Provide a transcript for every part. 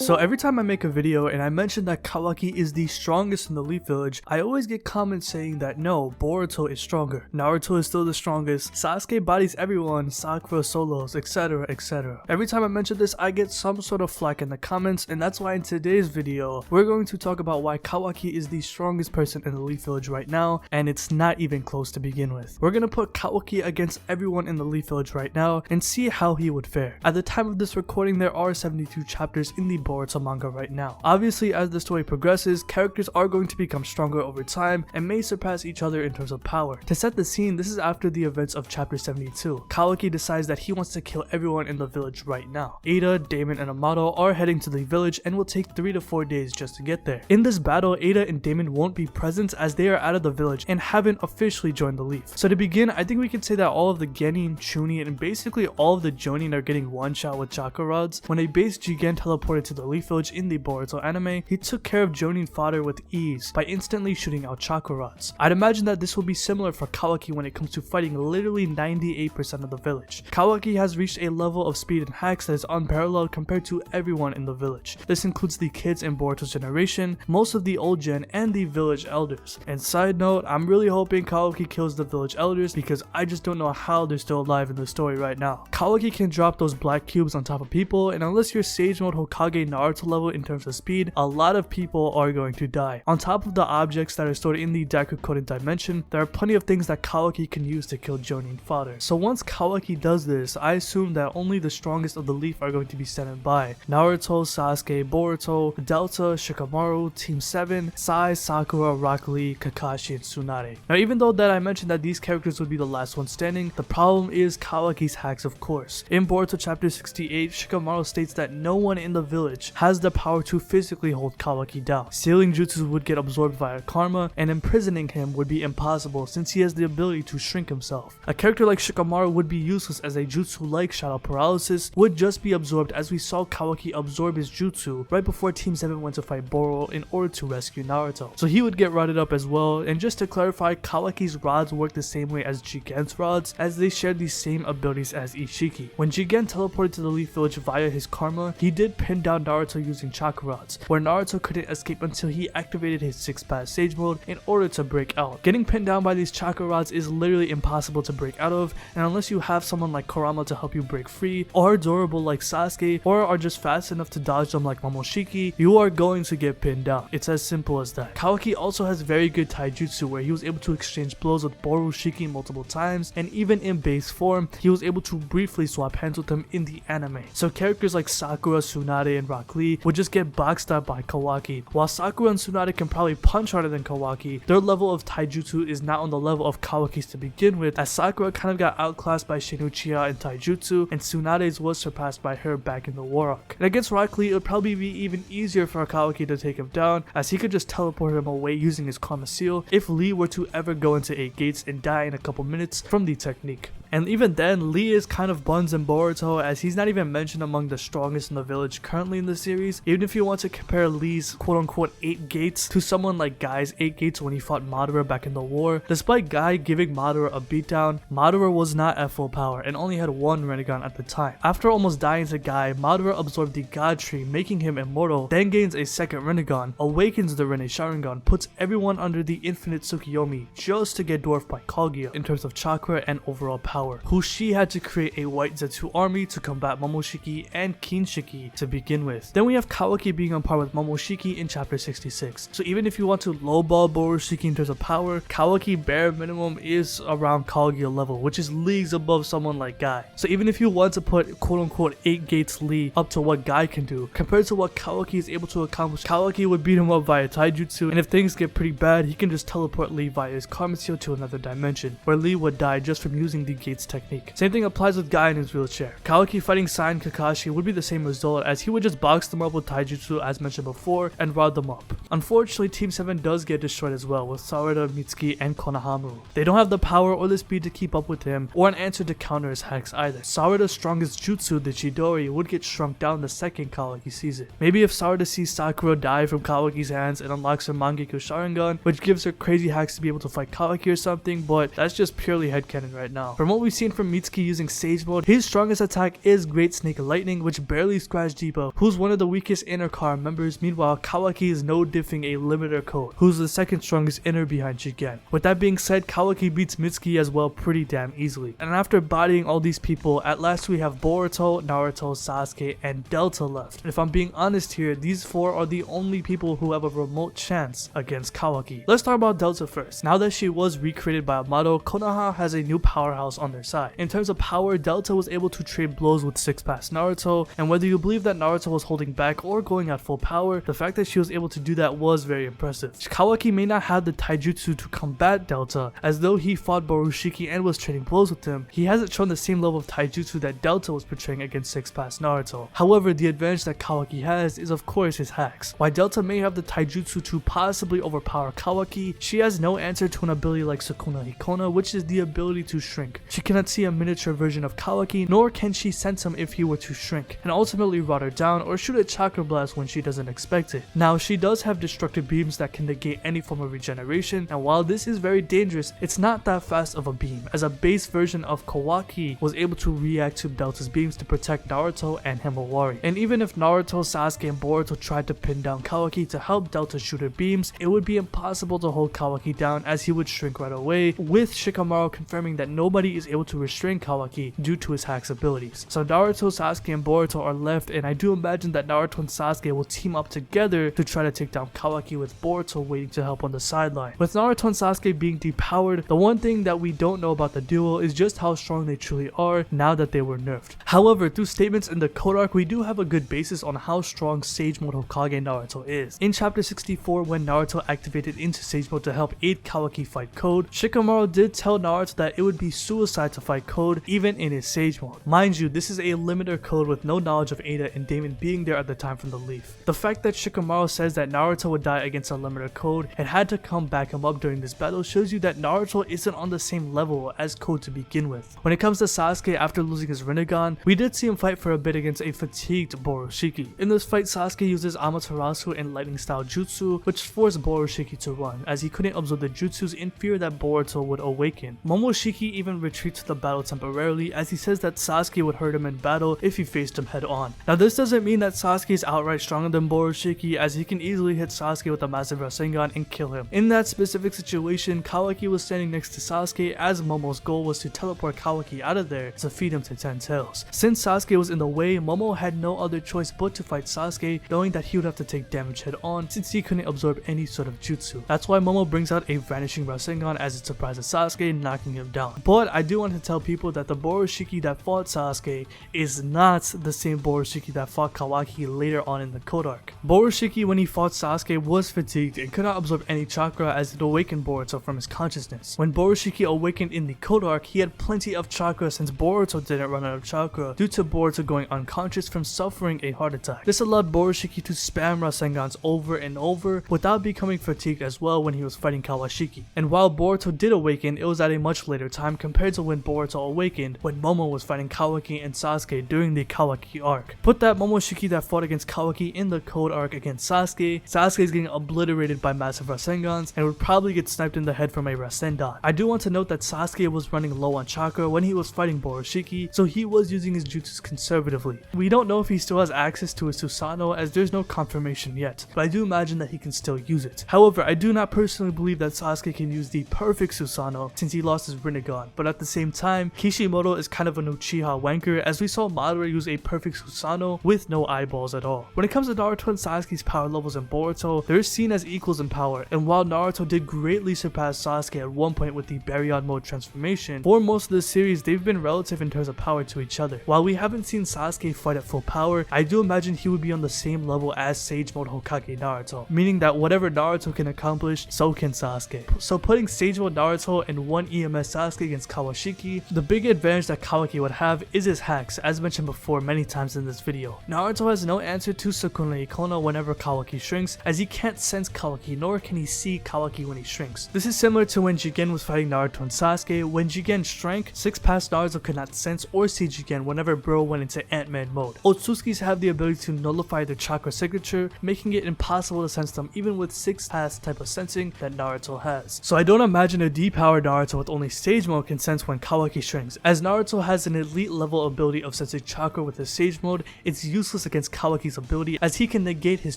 So every time I make a video and I mention that Kawaki is the strongest in the Leaf Village, I always get comments saying that no, Boruto is stronger, Naruto is still the strongest, Sasuke bodies everyone, Sakura solos, etc, etc. Every time I mention this, I get some sort of flack in the comments, and that's why in today's video, we're going to talk about why Kawaki is the strongest person in the Leaf Village right now, and it's not even close to begin with. We're gonna put Kawaki against everyone in the Leaf Village right now, and see how he would fare. At the time of this recording, there are 72 chapters in the Boruto manga right now. Obviously, as the story progresses, characters are going to become stronger over time and may surpass each other in terms of power. To set the scene, this is after the events of chapter 72. Kawaki decides that he wants to kill everyone in the village right now. Ada, Damon, and Amato are heading to the village and will take 3 to 4 days just to get there. In this battle, Ada and Damon won't be present as they are out of the village and haven't officially joined the Leaf. So to begin, I think we can say that all of the Genin, Chunin, and basically all of the Jonin are getting one shot with chakra rods. When a base Jigen teleported to the Leaf Village in the Boruto anime, he took care of Jonin fodder with ease by instantly shooting out chakra rods. I'd imagine that this will be similar for Kawaki when it comes to fighting literally 98% of the village. Kawaki has reached a level of speed and hacks that is unparalleled compared to everyone in the village. This includes the kids in Boruto's generation, most of the old gen, and the village elders. And side note, I'm really hoping Kawaki kills the village elders because I just don't know how they're still alive in the story right now. Kawaki can drop those black cubes on top of people, and unless you're Sage Mode Hokage Naruto level in terms of speed, a lot of people are going to die. On top of the objects that are stored in the Daikukoden dimension, there are plenty of things that Kawaki can use to kill Jonin fodder. So once Kawaki does this, I assume that only the strongest of the Leaf are going to be standing by. Naruto, Sasuke, Boruto, Delta, Shikamaru, Team 7, Sai, Sakura, Rock Lee, Kakashi, and Tsunade. Now even though that I mentioned that these characters would be the last ones standing, the problem is Kawaki's hacks, of course. In Boruto chapter 68, Shikamaru states that no one in the village has the power to physically hold Kawaki down. Sealing jutsu would get absorbed via karma, and imprisoning him would be impossible since he has the ability to shrink himself. A character like Shikamaru would be useless as a jutsu like shadow paralysis would just be absorbed, as we saw Kawaki absorb his jutsu right before Team 7 went to fight Boro in order to rescue Naruto. So he would get rotted up as well, and just to clarify, Kawaki's rods work the same way as Jigen's rods, as they share the same abilities as Ishiki. When Jigen teleported to the Leaf Village via his karma, he did pin down Naruto using chakra rods, where Naruto couldn't escape until he activated his 6-pass Sage Mode in order to break out. Getting pinned down by these chakra rods is literally impossible to break out of, and unless you have someone like Kurama to help you break free, or are durable like Sasuke, or are just fast enough to dodge them like Momoshiki, you are going to get pinned down. It's as simple as that. Kawaki also has very good taijutsu, where he was able to exchange blows with Borushiki multiple times, and even in base form, he was able to briefly swap hands with him in the anime. So characters like Sakura, Tsunade, and Rock Lee would just get boxed up by Kawaki. While Sakura and Tsunade can probably punch harder than Kawaki, their level of taijutsu is not on the level of Kawaki's to begin with, as Sakura kind of got outclassed by Shin Uchiha in taijutsu, and Tsunade's was surpassed by her back in the War Arc. And against Rock Lee, it would probably be even easier for Kawaki to take him down, as he could just teleport him away using his Karma Seal if Lee were to ever go into 8 gates and die in a couple minutes from the technique. And even then, Lee is kind of buns in Boruto, as he's not even mentioned among the strongest in the village currently in the series. Even if you want to compare Lee's quote-unquote 8 gates to someone like Guy's 8 gates when he fought Madara back in the war, despite Guy giving Madara a beatdown, Madara was not at full power and only had 1 Rinnegan at the time. After almost dying to Guy, Madara absorbed the God Tree, making him immortal, then gains a second Rinnegan, awakens the Rinne Sharingan, puts everyone under the infinite Tsukiyomi just to get dwarfed by Kaguya in terms of chakra and overall power, who she had to create a white Zetsu army to combat Momoshiki and Kinshiki to begin with. Then we have Kawaki being on par with Momoshiki in chapter 66. So even if you want to lowball Borushiki in terms of power, Kawaki bare minimum is around Kaguya level, which is leagues above someone like Guy. So even if you want to put quote-unquote 8 gates Lee up to what Guy can do, compared to what Kawaki is able to accomplish, Kawaki would beat him up via taijutsu, and if things get pretty bad, he can just teleport Lee via his Karma Seal to another dimension, where Lee would die just from using the gates technique. Same thing applies with Guy in his wheelchair. Kawaki fighting Sai and Kakashi would be the same result, as he would just box them up with taijutsu as mentioned before and rod them up. Unfortunately, Team 7 does get destroyed as well with Sarada, Mitsuki, and Konohamaru. They don't have the power or the speed to keep up with him, or an answer to counter his hacks either. Sarada's strongest jutsu, the Chidori, would get shrunk down the second Kawaki sees it. Maybe if Sarada sees Sakura die from Kawaki's hands and unlocks her Mangekyou Sharingan, which gives her crazy hacks to be able to fight Kawaki or something, but that's just purely headcanon right now. For most what we've seen from Mitsuki using Sage Mode, his strongest attack is Great Snake Lightning, which barely scratched Jiba, who's one of the weakest inner car members. Meanwhile, Kawaki is no diffing a limiter code, who's the second strongest inner behind Jigen. With that being said, Kawaki beats Mitsuki as well pretty damn easily. And after bodying all these people, at last we have Boruto, Naruto, Sasuke, and Delta left. And if I'm being honest here, these four are the only people who have a remote chance against Kawaki. Let's talk about Delta first. Now that she was recreated by Amato, Konoha has a new powerhouse on their side. In terms of power, Delta was able to trade blows with 6-pass Naruto, and whether you believe that Naruto was holding back or going at full power, the fact that she was able to do that was very impressive. Kawaki may not have the taijutsu to combat Delta, as though he fought Borushiki and was trading blows with him, he hasn't shown the same level of taijutsu that Delta was portraying against 6-pass Naruto. However, the advantage that Kawaki has is of course his hacks. While Delta may have the taijutsu to possibly overpower Kawaki, she has no answer to an ability like Sukuna Hikona, which is the ability to shrink. She cannot see a miniature version of Kawaki, nor can she sense him if he were to shrink, and ultimately rot her down or shoot a chakra blast when she doesn't expect it. Now, she does have destructive beams that can negate any form of regeneration, and while this is very dangerous, it's not that fast of a beam, as a base version of Kawaki was able to react to Delta's beams to protect Naruto and Himawari. And even if Naruto, Sasuke, and Boruto tried to pin down Kawaki to help Delta shoot her beams, it would be impossible to hold Kawaki down as he would shrink right away, with Shikamaru confirming that nobody is able to restrain Kawaki due to his hacks abilities. So Naruto, Sasuke, and Boruto are left, and I do imagine that Naruto and Sasuke will team up together to try to take down Kawaki, with Boruto waiting to help on the sideline. With Naruto and Sasuke being depowered, the one thing that we don't know about the duo is just how strong they truly are now that they were nerfed. However, through statements in the code arc, we do have a good basis on how strong Sage Mode Hokage Naruto is. In chapter 64, when Naruto activated into Sage Mode to help aid Kawaki fight Code, Shikamaru did tell Naruto that it would be suicide to fight Code even in his Sage Mode. Mind you, this is a limiter code with no knowledge of Ada and Damon being there at the time from the leaf. The fact that Shikamaru says that Naruto would die against a limiter code and had to come back him up during this battle shows you that Naruto isn't on the same level as Code to begin with. When it comes to Sasuke, after losing his Rinnegan, we did see him fight for a bit against a fatigued Borushiki. In this fight, Sasuke uses Amaterasu and lightning style jutsu, which forced Borushiki to run, as he couldn't absorb the jutsus in fear that Boruto would awaken. Momoshiki even retreats the battle temporarily, as he says that Sasuke would hurt him in battle if he faced him head on. Now, this doesn't mean that Sasuke is outright stronger than Borushiki, as he can easily hit Sasuke with a massive Rasengan and kill him. In that specific situation, Kawaki was standing next to Sasuke, as Momo's goal was to teleport Kawaki out of there to feed him to 10 tails. Since Sasuke was in the way, Momo had no other choice but to fight Sasuke, knowing that he would have to take damage head on since he couldn't absorb any sort of jutsu. That's why Momo brings out a vanishing Rasengan as it surprises Sasuke, knocking him down. But I do want to tell people that the Borushiki that fought Sasuke is not the same Borushiki that fought Kawaki later on in the code arc. Borushiki, when he fought Sasuke, was fatigued and could not absorb any chakra as it awakened Boruto from his consciousness. When Borushiki awakened in the code arc, he had plenty of chakra since Boruto didn't run out of chakra due to Boruto going unconscious from suffering a heart attack. This allowed Borushiki to spam Rasengans over and over without becoming fatigued as well when he was fighting Kawashiki. And while Boruto did awaken, it was at a much later time compared to when Boruto awakened when Momo was fighting Kawaki and Sasuke during the Kawaki arc. Put that Momoshiki that fought against Kawaki in the code arc against Sasuke, Sasuke is getting obliterated by massive Rasengans and would probably get sniped in the head from a Rasengan. I do want to note that Sasuke was running low on chakra when he was fighting Borushiki, so he was using his jutsus conservatively. We don't know if he still has access to his Susanoo, as there's no confirmation yet, but I do imagine that he can still use it. However, I do not personally believe that Sasuke can use the perfect Susanoo since he lost his Rinnegan, but at the same time, Kishimoto is kind of an Uchiha wanker, as we saw Madara use a perfect Susanoo with no eyeballs at all. When it comes to Naruto and Sasuke's power levels in Boruto, they're seen as equals in power, and while Naruto did greatly surpass Sasuke at one point with the Baryon mode transformation, for most of the series they've been relative in terms of power to each other. While we haven't seen Sasuke fight at full power, I do imagine he would be on the same level as Sage Mode Hokage Naruto, meaning that whatever Naruto can accomplish, so can Sasuke. So putting Sage Mode Naruto and one EMS Sasuke against Kawashiki, the big advantage that Kawaki would have is his hacks, as mentioned before many times in this video. Naruto has no answer to Sukuna Ikono whenever Kawaki shrinks, as he can't sense Kawaki nor can he see Kawaki when he shrinks. This is similar to when Jigen was fighting Naruto and Sasuke. When Jigen shrank, 6-pass Naruto could not sense or see Jigen whenever Bro went into Ant-Man mode. Otsutsuki's have the ability to nullify their chakra signature, making it impossible to sense them even with 6-pass type of sensing that Naruto has. So I don't imagine a depowered Naruto with only Sage Mode can sense when Kawaki shrinks. As Naruto has an elite level ability of sensing chakra with his Sage mode, it's useless against Kawaki's ability as he can negate his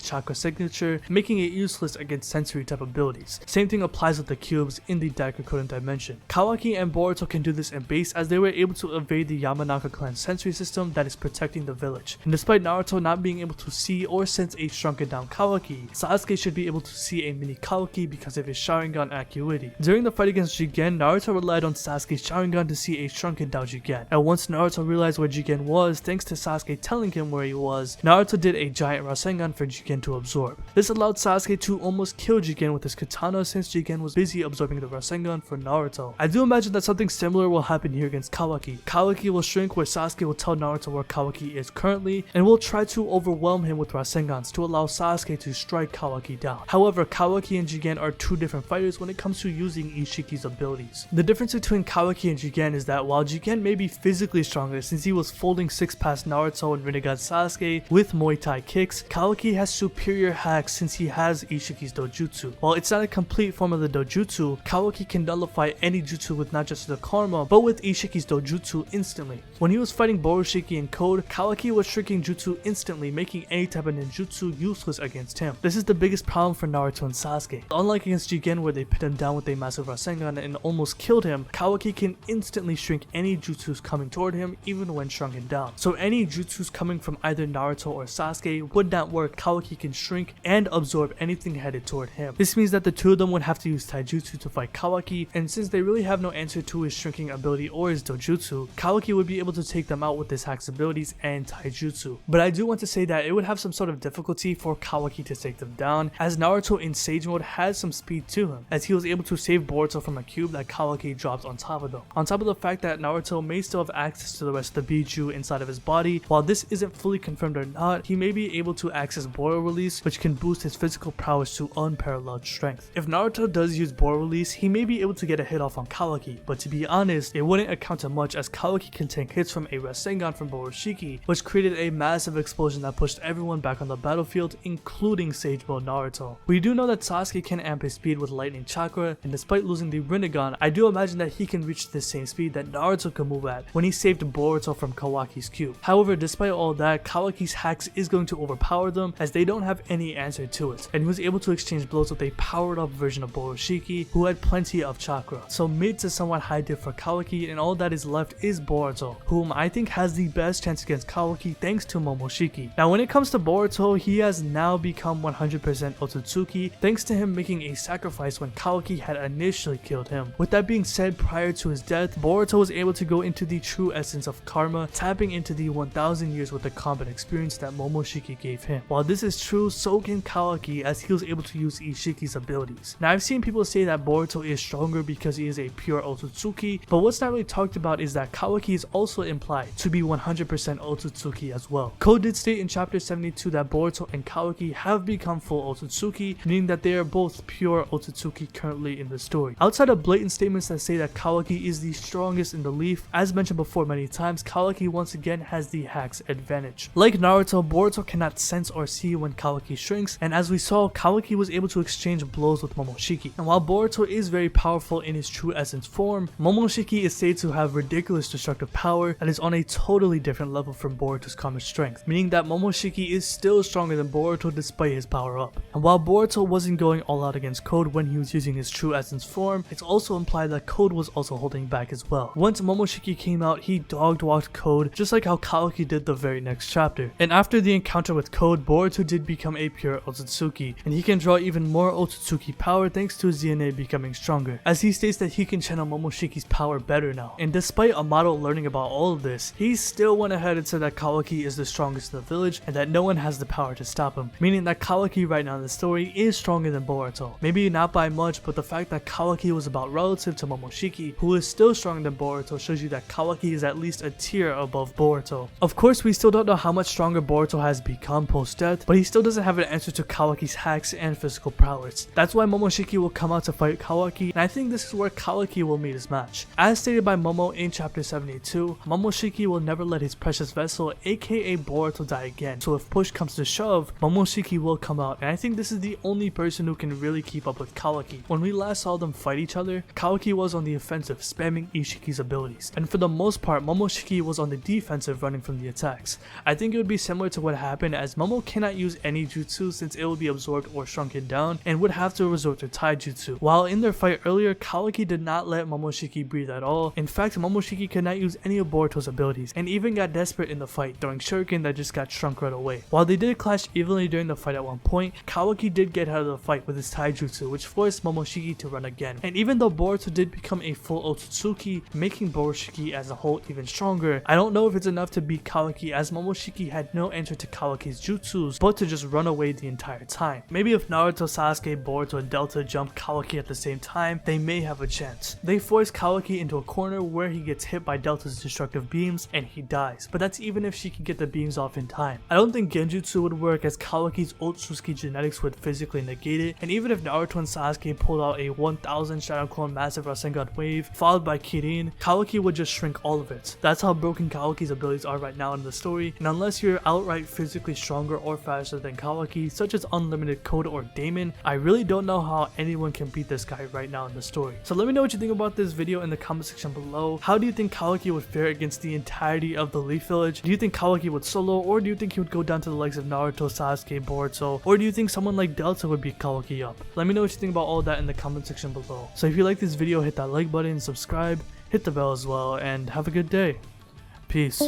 chakra signature, making it useless against sensory type abilities. Same thing applies with the cubes in the Daikakuren dimension. Kawaki and Boruto can do this in base as they were able to evade the Yamanaka clan's sensory system that is protecting the village. And despite Naruto not being able to see or sense a shrunken down Kawaki, Sasuke should be able to see a mini Kawaki because of his Sharingan acuity. During the fight against Jigen, Naruto relied on Sasuke's Sharingan to see a shrunken down Jigen. And once Naruto realized where Jigen was, thanks to Sasuke telling him where he was, Naruto did a giant Rasengan for Jigen to absorb. This allowed Sasuke to almost kill Jigen with his katana since Jigen was busy absorbing the Rasengan for Naruto. I do imagine that something similar will happen here against Kawaki. Kawaki will shrink where Sasuke will tell Naruto where Kawaki is currently and will try to overwhelm him with Rasengans to allow Sasuke to strike Kawaki down. However, Kawaki and Jigen are two different fighters when it comes to using Ishiki's abilities. The difference between Kawaki and Jigen is that while Jigen may be physically stronger since he was folding 6 past Naruto and Rinnegan Sasuke with Muay Thai kicks, Kawaki has superior hacks since he has Ishiki's dojutsu. While it's not a complete form of the dojutsu, Kawaki can nullify any jutsu with not just the karma, but with Ishiki's dojutsu instantly. When he was fighting Borushiki in Code, Kawaki was shrinking jutsu instantly, making any type of ninjutsu useless against him. This is the biggest problem for Naruto and Sasuke. Unlike against Jigen where they pinned him down with a massive Rasengan and almost killed him, Kawaki can instantly shrink any jutsus coming toward him even when shrunken down. So any jutsus coming from either Naruto or Sasuke would not work. Kawaki can shrink and absorb anything headed toward him. This means that the two of them would have to use taijutsu to fight Kawaki, and since they really have no answer to his shrinking ability or his dojutsu, Kawaki would be able to take them out with his hacks abilities and taijutsu. But I do want to say that it would have some sort of difficulty for Kawaki to take them down, as Naruto in Sage mode has some speed to him, as he was able to save Boruto from a cube that Kawaki dropped on top of them. On top of the fact that Naruto may still have access to the rest of the Biju inside of his body, while this isn't fully confirmed or not, he may be able to access Boro release, which can boost his physical prowess to unparalleled strength. If Naruto does use Boro release, he may be able to get a hit off on Kawaki, but to be honest, it wouldn't account to much as Kawaki can tank hits from a Rasengan from Borushiki, which created a massive explosion that pushed everyone back on the battlefield, including Sage Mode Naruto. We do know that Sasuke can amp his speed with lightning chakra, and despite losing the Rinnegan, I do imagine that he can reach the same speed that Naruto can move at when he saved Boruto from Kawaki's cube. However, despite all that, Kawaki's hacks is going to overpower them as they don't have any answer to it, and he was able to exchange blows with a powered up version of Borushiki who had plenty of chakra. So mid to somewhat high diff for Kawaki, and all that is left is Boruto, whom I think has the best chance against Kawaki thanks to Momoshiki. Now when it comes to Boruto, he has now become 100% Otsutsuki thanks to him making a sacrifice when Kawaki had initially killed him. With that being said, prior to his death, Boruto was able to go into the true essence of karma, tapping into the 1000 years with the combat experience that Momoshiki gave him. While this is true, so can Kawaki as he was able to use Ishiki's abilities. Now I've seen people say that Boruto is stronger because he is a pure Otsutsuki, but what's not really talked about is that Kawaki is also implied to be 100% Otsutsuki as well. Code did state in chapter 72 that Boruto and Kawaki have become full Otsutsuki, meaning that they are both pure Otsutsuki currently in the story. Outside of blatant statements that say that Kawaki is the strongest in the leaf, as mentioned before many times, Kawaki once again has the hacks advantage. Like Naruto, Boruto cannot sense or see when Kawaki shrinks, and as we saw, Kawaki was able to exchange blows with Momoshiki. And while Boruto is very powerful in his true essence form, Momoshiki is said to have ridiculous destructive power that is on a totally different level from Boruto's common strength, meaning that Momoshiki is still stronger than Boruto despite his power up. And while Boruto wasn't going all out against Code when he was using his true essence form, it's also implied that Code was also holding back as well. Once Momoshiki came out, he dog-walked Code just like how Kawaki did the very next chapter. And after the encounter with Code, Boruto did become a pure Otsutsuki, and he can draw even more Otsutsuki power thanks to his DNA becoming stronger, as he states that he can channel Momoshiki's power better now. And despite Amato learning about all of this, he still went ahead and said that Kawaki is the strongest in the village and that no one has the power to stop him, meaning that Kawaki right now in the story is stronger than Boruto. Maybe not by much, but the fact that Kawaki was about relative to Momoshiki, who is still stronger than Boruto, shows you that Kawaki is at least a tier above Boruto. Of course, we still don't know how much stronger Boruto has become post-death, but he still doesn't have an answer to Kawaki's hacks and physical prowess. That's why Momoshiki will come out to fight Kawaki, and I think this is where Kawaki will meet his match. As stated by Momo in chapter 72, Momoshiki will never let his precious vessel, aka Boruto, die again. So if push comes to shove, Momoshiki will come out, and I think this is the only person who can really keep up with Kawaki. When we last saw them fight each other, Kawaki was on the offensive, spamming spamming Ishiki's abilities, and for the most part Momoshiki was on the defensive running from the attacks. I think it would be similar to what happened, as Momo cannot use any jutsu since it will be absorbed or shrunken down and would have to resort to taijutsu. While in their fight earlier, Kawaki did not let Momoshiki breathe at all. In fact, Momoshiki could not use any of Boruto's abilities and even got desperate in the fight, throwing shuriken that just got shrunk right away. While they did clash evenly during the fight at one point, Kawaki did get out of the fight with his taijutsu, which forced Momoshiki to run again. And even though Boruto did become a full Otsutsuki, making Borushiki as a whole even stronger, I don't know if it's enough to beat Kawaki, as Momoshiki had no answer to Kawaki's jutsus but to just run away the entire time. Maybe if Naruto, Sasuke, Boruto, and Delta jump Kawaki at the same time, they may have a chance. They force Kawaki into a corner where he gets hit by Delta's destructive beams and he dies, but that's even if she can get the beams off in time. I don't think Genjutsu would work, as Kawaki's Otsutsuki genetics would physically negate it, and even if Naruto and Sasuke pulled out a 1000 Shadow Clone Massive Rasengan wave followed by Kirin, Kawaki would just shrink all of it. That's how broken Kawaki's abilities are right now in the story, and unless you're outright physically stronger or faster than Kawaki, such as Unlimited Code or Damon, I really don't know how anyone can beat this guy right now in the story. So let me know what you think about this video in the comment section below. How do you think Kawaki would fare against the entirety of the Leaf Village? Do you think Kawaki would solo, or do you think he would go down to the likes of Naruto, Sasuke, Boruto, or do you think someone like Delta would beat Kawaki up? Let me know what you think about all that in the comment section below. So if you like this video, hit that like button, subscribe, hit the bell as well, and have a good day. Peace.